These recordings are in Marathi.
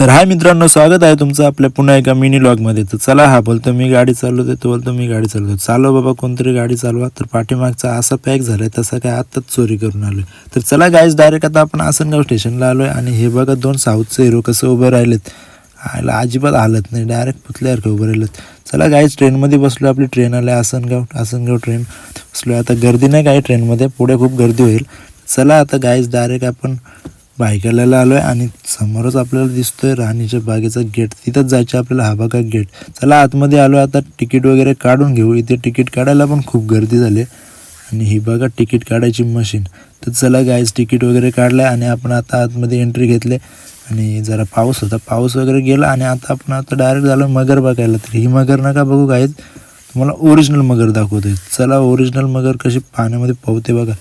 तर हाय मित्रांनो, स्वागत आहे तुमचं आपल्या पुन्हा एका मिनी लॉगमध्ये। तर चला, हा बोलतो मी गाडी चालवते, तो बोलतो मी गाडी चालवतो। चालव बाबा, कोणतरी गाडी चालवा। तर पाठीमागचा असा पॅक झालाय तसा काय आत्ताच चोरी करून आलोय। तर चला गाईज, डायरेक्ट आता आपण आसनगाव स्टेशनला आलोय आणि हे बघा दोन साऊथचे हिरो कसं उभे राहिलेत। आयला अजिबात हालत नाही, डायरेक्ट पुतल्यासारखे उभे राहिलेत। चला गाईज, ट्रेनमध्ये बसलो, आपली ट्रेन आली आसनगाव ट्रेन बसलो। आता गर्दी नाही काही ट्रेनमध्ये, पुढे खूप गर्दी होईल। चला आता गाईज, डायरेक्ट आपण बायकाला आलोय आणि समोरच आपल्याला दिसतोय राणीच्या बागेचा गेट, तिथंच जायचं आपल्याला। हा बघा गेट। चला आतमध्ये आलो, आता तिकीट वगैरे काढून घेऊ। इथे तिकीट काढायला पण खूप गर्दी झाली आणि ही बघा तिकीट काढायची मशीन। तर चला गाईज, तिकीट वगैरे काढलंय आणि आपण आता आतमध्ये एंट्री घेतले आणि जरा पाऊस होता, पाऊस वगैरे गेला आणि आता आपण डायरेक्ट झालो मगर बघायला। तर ही मगर नका बघू गाईज, तुम्हाला ओरिजिनल मगर दाखवतोय। चला, ओरिजिनल मगर कशी पाण्यामध्ये पोहते बघा,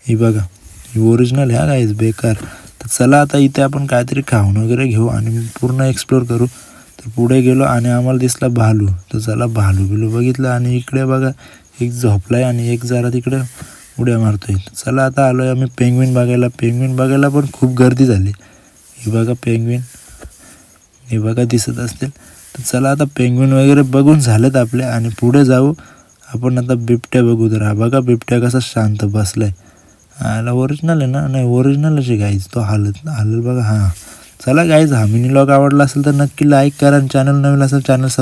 ही बघा, ही ओरिजिनल ह्या गाईज, बेकार। तर चला आता इथे आपण काहीतरी खाऊन वगैरे घेऊ आणि पूर्ण एक्सप्लोर करू। तर पुढे गेलो आणि आम्हाला दिसला भालू। तर चला भालू बघितलं आणि इकडे बघा एक झोपलाय आणि एक जरा तिकडे उड्या मारतोय। चला आता आलोय आम्ही पेंग्विन बघायला। पेंग्विन बघायला पण खूप गर्दी झाली। ही बघा पेंग्विन, हे बघा दिसत असतील। तर चला आता पेंग्विन वगैरे बघून झालेत आपले आणि पुढे जाऊ आपण। आता बिबट्या बघू। तर हा बघा बिबट्या कसा शांत बसलाय। आला ओरिजिनल आहे ना? नाही, ओरिजिनलच आहे गाईज, तो हालत बघा। हां, चला गाईज, हा मिनी लॉग आवडला असेल तर नक्की लाईक करा आणि चॅनल नवीन असेल चॅनल